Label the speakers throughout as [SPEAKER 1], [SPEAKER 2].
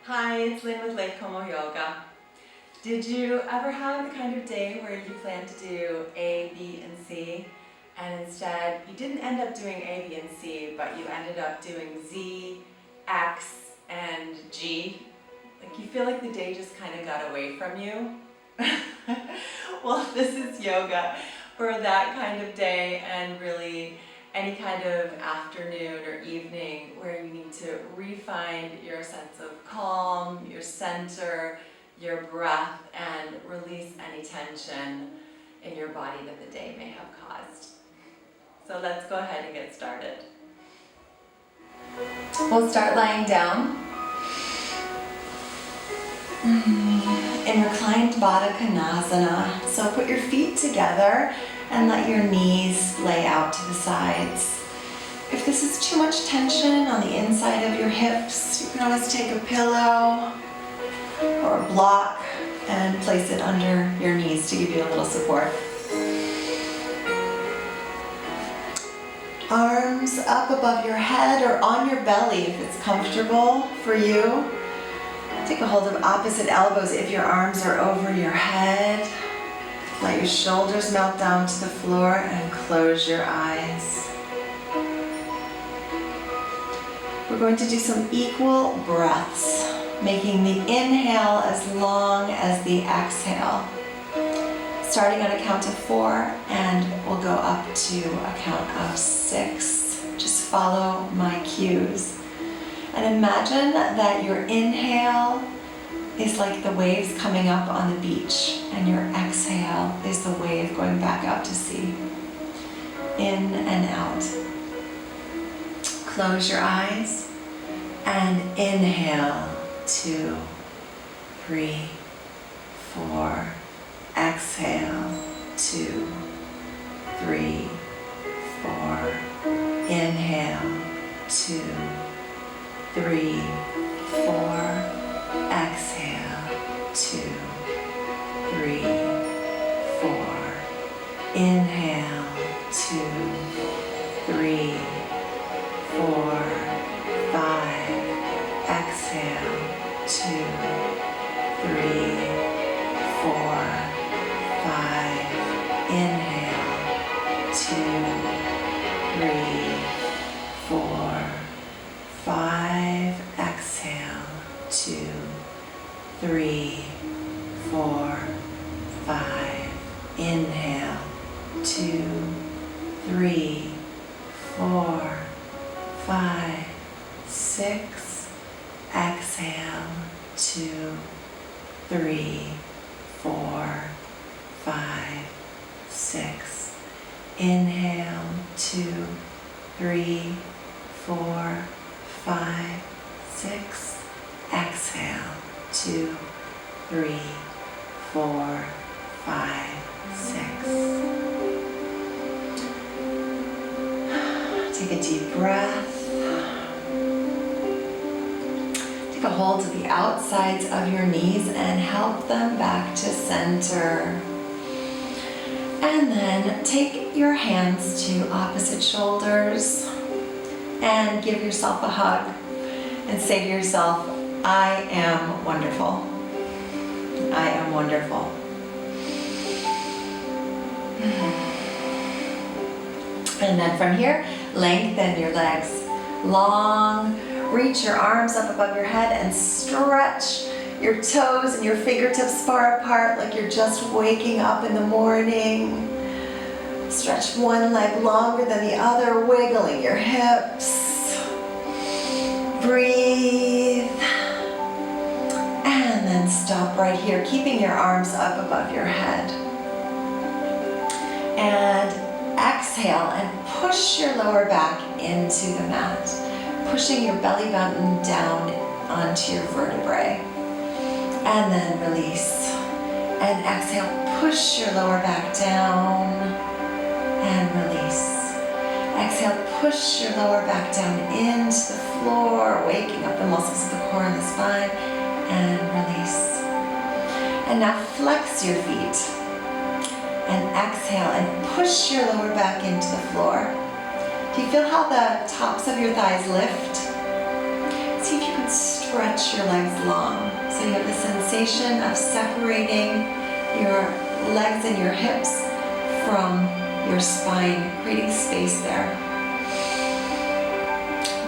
[SPEAKER 1] Hi, it's Lynn with Lake Como Yoga. Did you ever have the kind of day where you planned to do A, B, and C, and instead you didn't end up doing A, B, and C, but you ended up doing Z, X, and G? Like you feel like the day just kind of got away from you? Well, this is yoga for that kind of day, and really any kind of afternoon or evening where you need to re-find your sense of calm, your center, your breath, and release any tension in your body that the day may have caused. So let's go ahead and get started. We'll start lying down in reclined Baddha Konasana. So put your feet together and let your knees lay out to the sides. If this is too much tension on the inside of your hips, you can always take a pillow or a block and place it under your knees to give you a little support. Arms up above your head or on your belly if it's comfortable for you. Take a hold of opposite elbows if your arms are over your head. Let your shoulders melt down to the floor and close your eyes. We're going to do some equal breaths, making the inhale as long as the exhale. Starting on a count of 4, and we'll go up to a count of 6. Just follow my cues. And imagine that your inhale is like the waves coming up on the beach, and your exhale is the wave going back out to sea. In and out. Close your eyes and inhale. 2, 3, 4. Exhale. 2, 3, 4. Inhale. 2, 3, 4. Exhale. 2, 3, 4. Inhale. 2, 3, 4, 5. Exhale. 2, 3, 4, 5. Inhale. 2, 3, 4, 5. Exhale. 2, 3, 4, 5. Inhale. 2, 3, 4, 5, 6. Exhale. 2, 3, 4, 5, 6. Inhale. 2, 3, 4, 5, 6. Exhale. 2, 3, 4, 5, 6. Take a deep breath. Take a hold of the outsides of your knees and help them back to center. And then take your hands to opposite shoulders and give yourself a hug and say to yourself, I am wonderful. I am wonderful. And then from here, lengthen your legs long. Reach your arms up above your head and stretch your toes and your fingertips far apart like you're just waking up in the morning. Stretch one leg longer than the other, wiggling your hips. Breathe. And then stop right here, keeping your arms up above your head. And exhale and push your lower back into the mat, pushing your belly button down onto your vertebrae. And then release. And exhale, push your lower back down and release. Exhale, push your lower back down into the floor, waking up the muscles of the core and the spine, and release. And now flex your feet. And exhale and push your lower back into the floor. Do you feel how the tops of your thighs lift? See if you can stretch stretch your legs long. So you have the sensation of separating your legs and your hips from your spine, creating space there.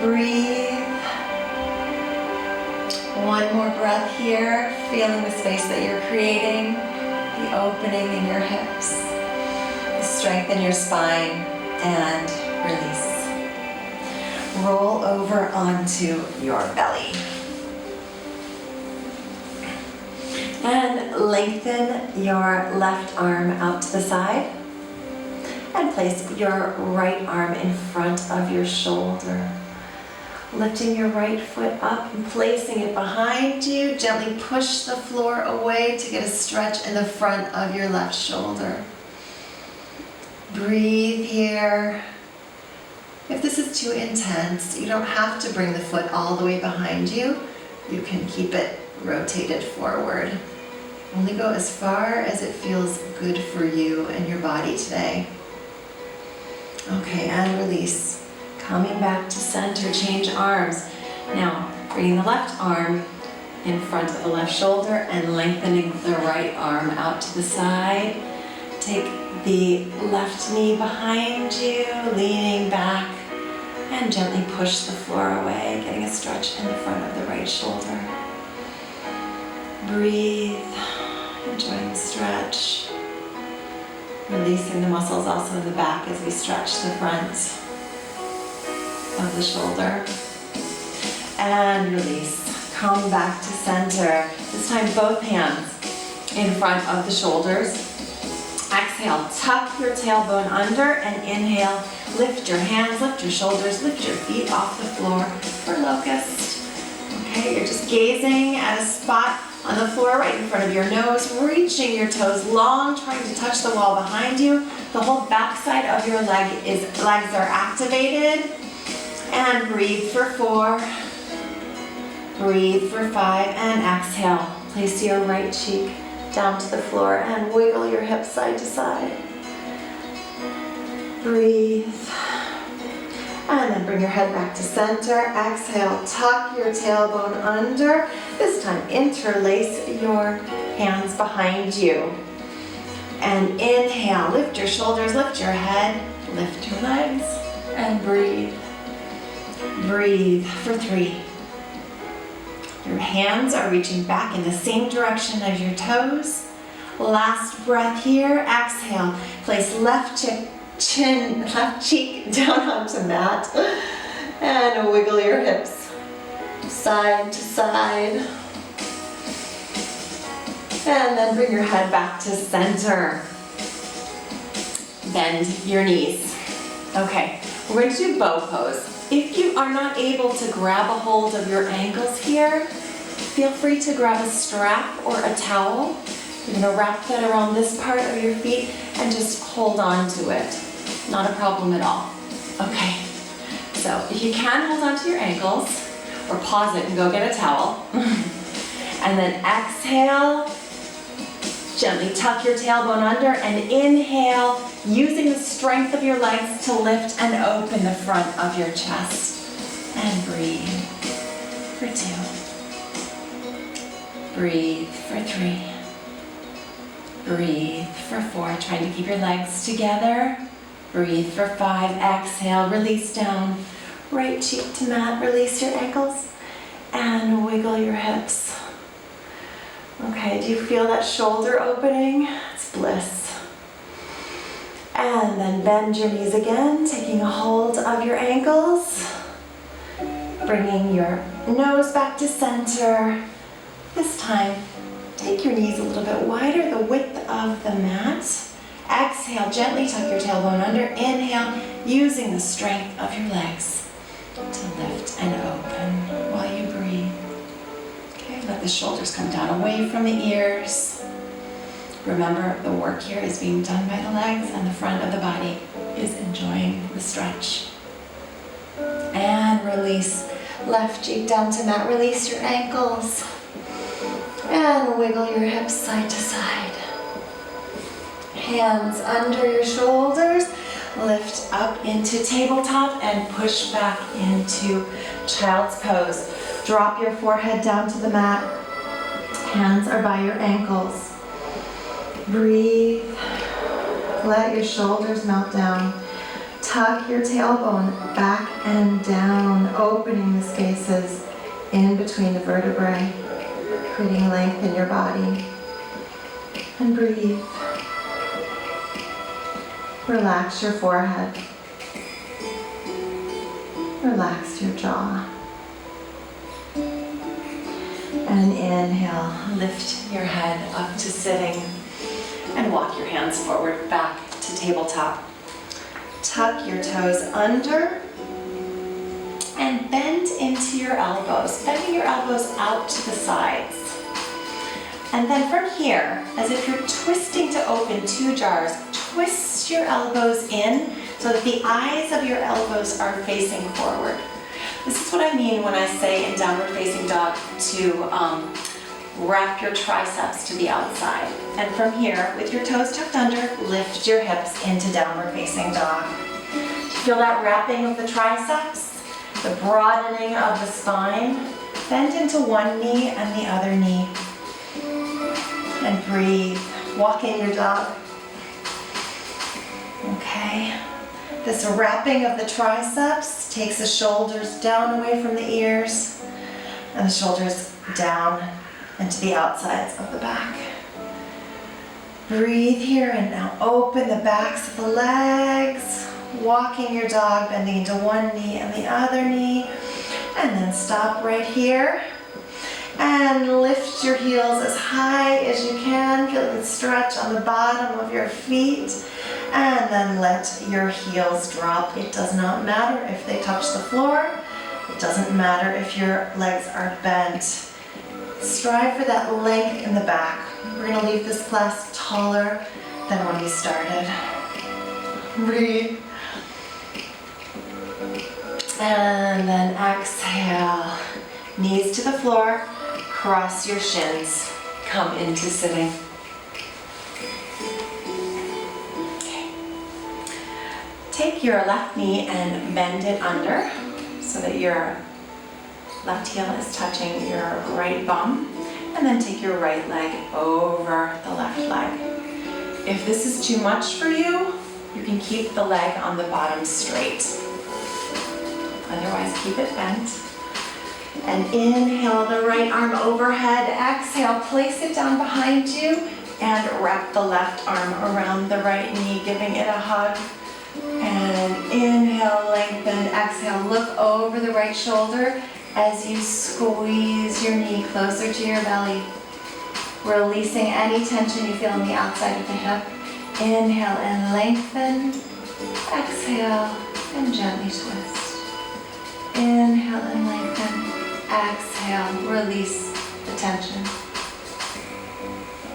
[SPEAKER 1] Breathe. One more breath here, feeling the space that you're creating, the opening in your hips, the strength in your spine, and release. Roll over onto your belly. And lengthen your left arm out to the side. And place your right arm in front of your shoulder. Lifting your right foot up and placing it behind you. Gently push the floor away to get a stretch in the front of your left shoulder. Breathe here. If this is too intense, you don't have to bring the foot all the way behind you. You can keep it rotated forward. Only go as far as it feels good for you and your body today. Okay, and release. Coming back to center, change arms. Now, bringing the left arm in front of the left shoulder and lengthening the right arm out to the side. Take the left knee behind you, leaning back, and gently push the floor away, getting a stretch in the front of the right shoulder. Breathe, enjoying the stretch. Releasing the muscles also in the back as we stretch the front of the shoulder. And release. Come back to center. This time both hands in front of the shoulders. Exhale, tuck your tailbone under, and inhale, lift your hands, lift your shoulders, lift your feet off the floor for locust. Okay, you're just gazing at a spot on the floor right in front of your nose, reaching your toes long, trying to touch the wall behind you. The whole backside of your legs are activated. And breathe for 4. Breathe for 5, and exhale. Place your right cheek down to the floor and wiggle your hips side to side. Breathe. And then bring your head back to center. Exhale, tuck your tailbone under. This time, interlace your hands behind you. And inhale, lift your shoulders, lift your head, lift your legs, and breathe. Breathe for 3. Your hands are reaching back in the same direction as your toes. Last breath here. Exhale. Place left cheek down onto mat. And wiggle your hips side to side. And then bring your head back to center. Bend your knees. Okay, we're going to do bow pose. If you are not able to grab a hold of your ankles here, feel free to grab a strap or a towel. You're going to wrap that around this part of your feet and just hold on to it. Not a problem at all. Okay, so if you can hold on to your ankles, or pause it and go get a towel. And then exhale, gently tuck your tailbone under, and inhale, using the strength of your legs to lift and open the front of your chest. And breathe for 2. Breathe for 3. Breathe for 4, trying to keep your legs together. Breathe for 5, exhale, release down. Right cheek to mat, release your ankles, and wiggle your hips. Okay, do you feel that shoulder opening? It's bliss. And then bend your knees again, taking a hold of your ankles. Bringing your nose back to center. This time, take your knees a little bit wider, the width of the mat. Exhale, gently tuck your tailbone under. Inhale, using the strength of your legs to lift and open while you breathe. Okay, let the shoulders come down away from the ears. Remember, the work here is being done by the legs, and the front of the body is enjoying the stretch. And release. Left cheek down to mat. Release your ankles. And wiggle your hips side to side. Hands under your shoulders. Lift up into tabletop and push back into child's pose. Drop your forehead down to the mat. Hands are by your ankles. Breathe. Let your shoulders melt down. Tuck your tailbone back and down, opening the spaces in between the vertebrae, creating length in your body. And breathe. Relax your forehead. Relax your jaw. And inhale, lift your head up to sitting and walk your hands forward back to tabletop. Tuck your toes under and bend into your elbows, bending your elbows out to the sides. And then from here, as if you're twisting to open two jars, twist your elbows in so that the eyes of your elbows are facing forward. This is what I mean when I say in downward facing dog to wrap your triceps to the outside. And from here, with your toes tucked under, lift your hips into downward facing dog. Feel that wrapping of the triceps, the broadening of the spine. Bend into one knee and the other knee. And breathe. Walk in your dog. Okay. This wrapping of the triceps takes the shoulders down away from the ears and the shoulders down and to the outsides of the back. Breathe here and now open the backs of the legs, walking your dog, bending into one knee and the other knee, and then stop right here and lift your heels as high as you can. Feel the stretch on the bottom of your feet. And then let your heels drop. It does not matter if they touch the floor. It doesn't matter if your legs are bent. Strive for that length in the back. We're going to leave this class taller than when we started. Breathe. And then exhale. Knees to the floor. Cross your shins. Come into sitting. Take your left knee and bend it under so that your left heel is touching your right bum, and then take your right leg over the left leg. If this is too much for you, you can keep the leg on the bottom straight. Otherwise, keep it bent. And inhale the right arm overhead. Exhale, place it down behind you and wrap the left arm around the right knee, giving it a hug. And inhale, lengthen. Exhale, look over the right shoulder as you squeeze your knee closer to your belly. Releasing any tension you feel on the outside of the hip. Inhale and lengthen. Exhale and gently twist. Inhale and lengthen. Exhale, release the tension.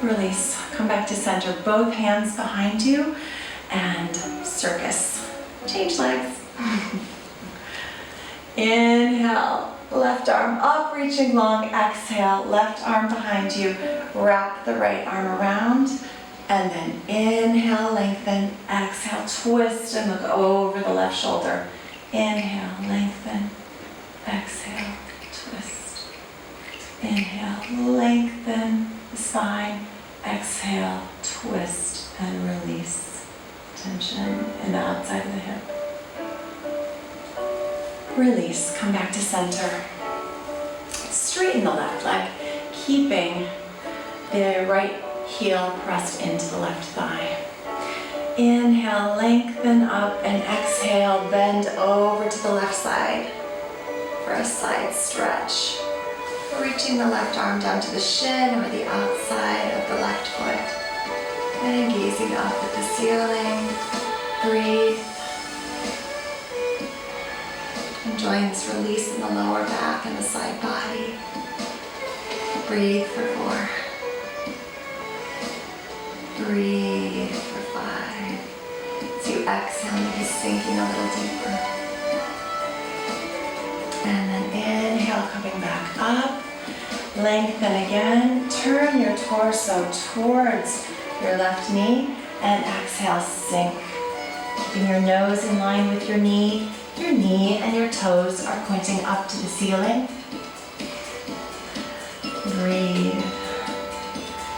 [SPEAKER 1] Release. Come back to center. Both hands behind you. And circus. Change legs. Inhale, left arm up, reaching long. Exhale, left arm behind you. Wrap the right arm around. And then inhale, lengthen. Exhale, twist and look over the left shoulder. Inhale, lengthen. Exhale, twist. Inhale, lengthen the spine. Exhale, twist and release. Tension in the outside of the hip. Release, come back to center. Straighten the left leg, keeping the right heel pressed into the left thigh. Inhale, lengthen up, and exhale, bend over to the left side for a side stretch. Reaching the left arm down to the shin or the outside of the left foot. And gazing up at the ceiling. Breathe. Enjoying this release in the lower back and the side body. Breathe for 4. Breathe for 5. As you exhale, maybe sinking a little deeper. And then inhale, coming back up. Lengthen again. Turn your torso towards your left knee and exhale, sink. Keeping your nose in line with your knee and your toes are pointing up to the ceiling. Breathe.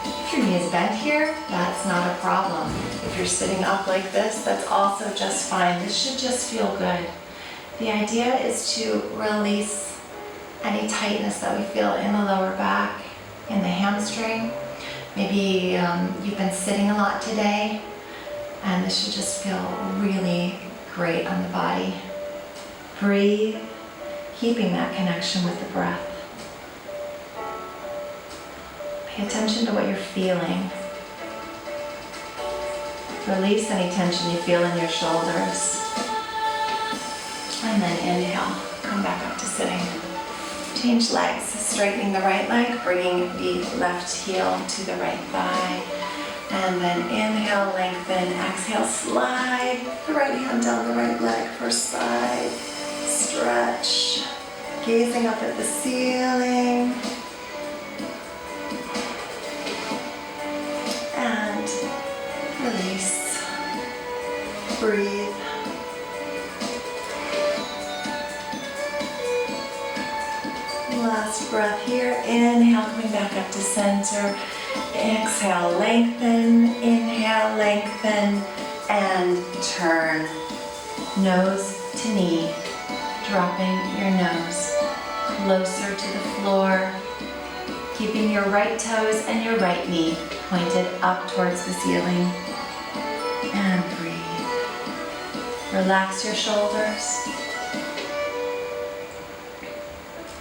[SPEAKER 1] If your knee is bent here, that's not a problem. If you're sitting up like this, that's also just fine. This should just feel good. The idea is to release any tightness that we feel in the lower back, in the hamstring. Maybe you've been sitting a lot today, and this should just feel really great on the body. Breathe, keeping that connection with the breath. Pay attention to what you're feeling. Release any tension you feel in your shoulders. And then inhale, come back up to sitting. Change legs, straightening the right leg, bringing the left heel to the right thigh. And then inhale, lengthen, exhale, slide the right hand down the right leg, first side. Stretch, gazing up at the ceiling. And release, breathe. Last breath here. Inhale, coming back up to center. Exhale, lengthen. Inhale, lengthen. And turn. Nose to knee. Dropping your nose closer to the floor. Keeping your right toes and your right knee pointed up towards the ceiling. And breathe. Relax your shoulders.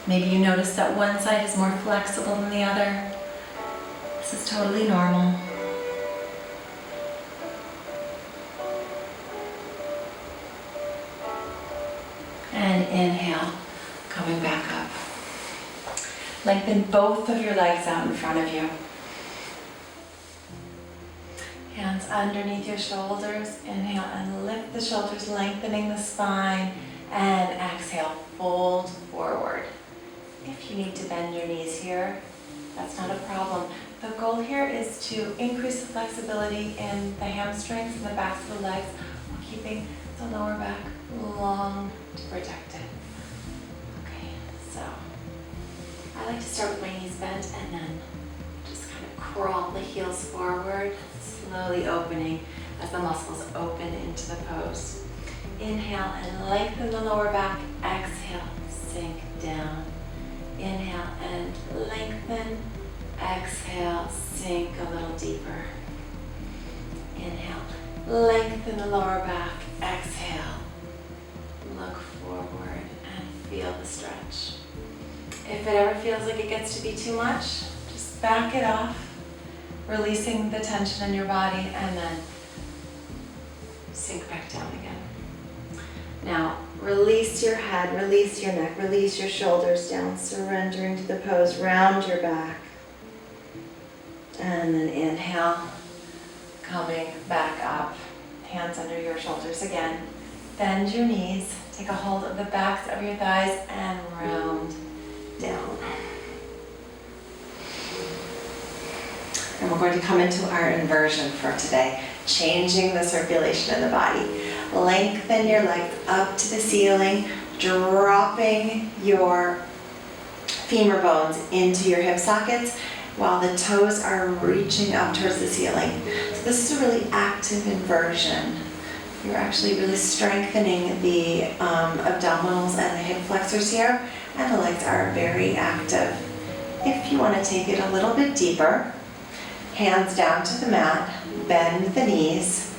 [SPEAKER 1] Maybe you notice that one side is more flexible than the other. This is totally normal. And inhale, coming back up. Lengthen both of your legs out in front of you. Hands underneath your shoulders. Inhale and lift the shoulders, lengthening the spine. And exhale, fold forward. If you need to bend your knees here, that's not a problem. The goal here is to increase the flexibility in the hamstrings and the backs of the legs while keeping the lower back long to protect it. Okay, so I like to start with my knees bent and then just kind of crawl the heels forward, slowly opening as the muscles open into the pose. Inhale and lengthen the lower back. Exhale, sink down. Inhale and lengthen. Exhale, sink a little deeper. Inhale, lengthen the lower back. Exhale, look forward and feel the stretch. If it ever feels like it gets to be too much, just back it off, releasing the tension in your body, and then sink back down again. Now, release your head, release your neck, release your shoulders down, surrendering to the pose, round your back. And then inhale, coming back up, hands under your shoulders again. Bend your knees, take a hold of the backs of your thighs and round down. And we're going to come into our inversion for today, changing the circulation in the body. Lengthen your legs up to the ceiling, dropping your femur bones into your hip sockets while the toes are reaching up towards the ceiling. So this is a really active inversion. You're actually really strengthening the abdominals and the hip flexors here, and the legs are very active. If you want to take it a little bit deeper, hands down to the mat, bend the knees,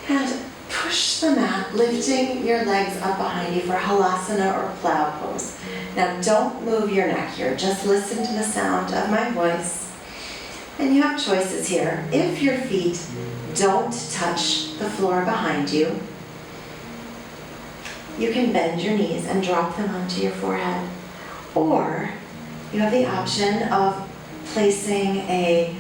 [SPEAKER 1] and push the mat, lifting your legs up behind you for halasana or plow pose. Now don't move your neck here, just listen to the sound of my voice. And you have choices here. If your feet don't touch the floor behind you, you can bend your knees and drop them onto your forehead. Or you have the option of placing a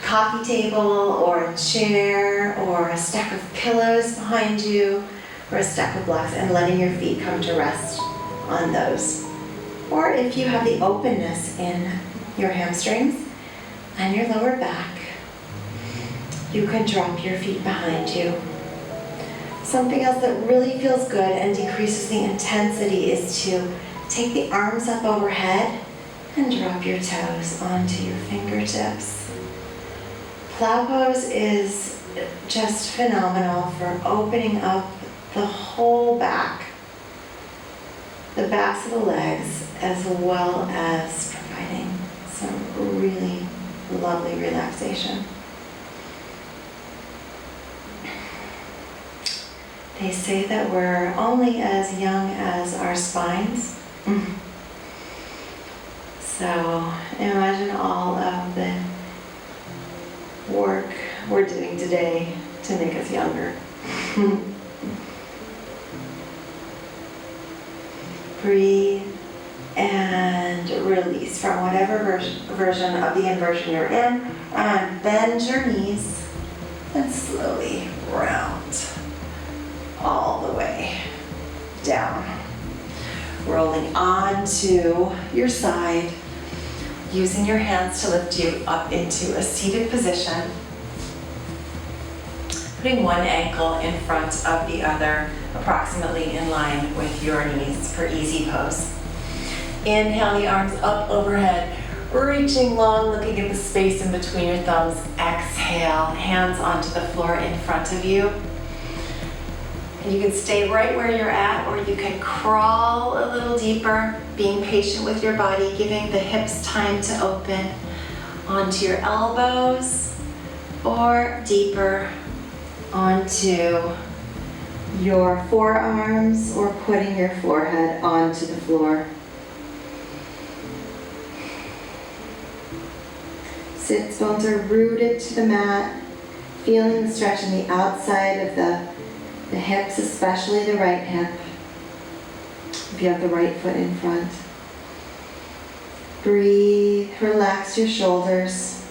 [SPEAKER 1] coffee table or a chair or a stack of pillows behind you or a stack of blocks and letting your feet come to rest on those. Or if you have the openness in your hamstrings and your lower back, you can drop your feet behind you. Something else that really feels good and decreases the intensity is to take the arms up overhead And drop your toes onto your fingertips. Plow pose is just phenomenal for opening up the whole back, the backs of the legs, as well as providing some really lovely relaxation. They say that we're only as young as our spines. So imagine all of the work we're doing today to make us younger. Breathe and release from whatever version of the inversion you're in, and bend your knees and slowly round all the way down. Rolling onto your side, using your hands to lift you up into a seated position. Putting one ankle in front of the other, approximately in line with your knees for easy pose. Inhale the arms up overhead, reaching long, looking at the space in between your thumbs. Exhale, hands onto the floor in front of you. And you can stay right where you're at, or you can crawl a little deeper, being patient with your body, giving the hips time to open onto your elbows, or deeper onto your forearms, or putting your forehead onto the floor. Sits bones are rooted to the mat, feeling the stretch on the outside of the hips, especially the right hip, if you have the right foot in front. Breathe, relax your shoulders.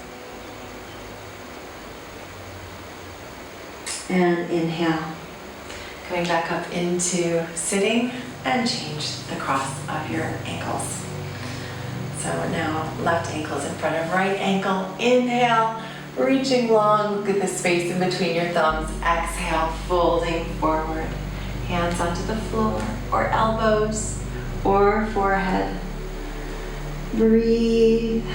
[SPEAKER 1] And inhale. Coming back up into sitting, and change the cross of your ankles. So now left ankle is in front of right ankle. Inhale, reaching long, look at the space in between your thumbs. Exhale, folding forward. Hands onto the floor, or elbows, or forehead. Breathe.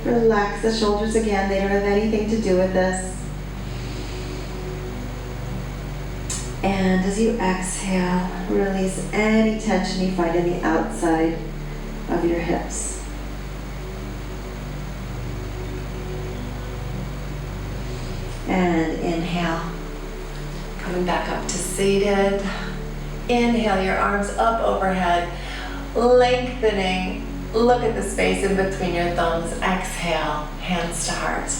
[SPEAKER 1] Relax the shoulders again. They don't have anything to do with this. And as you exhale, release any tension you find in the outside of your hips. And inhale, coming back up to seated. Inhale, your arms up overhead, lengthening. Look at the space in between your thumbs. Exhale, hands to heart.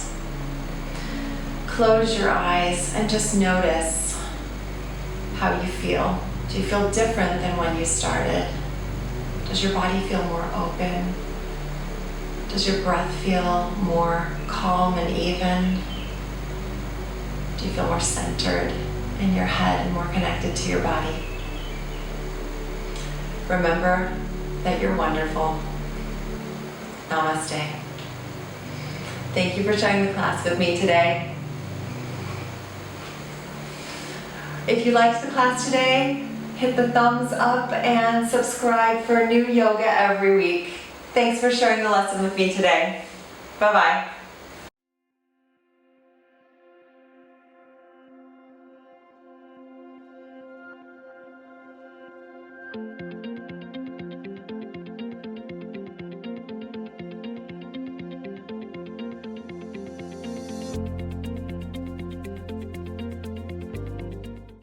[SPEAKER 1] Close your eyes and just notice how you feel. Do you feel different than when you started? Does your body feel more open? Does your breath feel more calm and even? Do you feel more centered in your head and more connected to your body? Remember that you're wonderful. Namaste. Thank you for sharing the class with me today. If you liked the class today, hit the thumbs up and subscribe for new yoga every week. Thanks for sharing the lesson with me today. Bye-bye.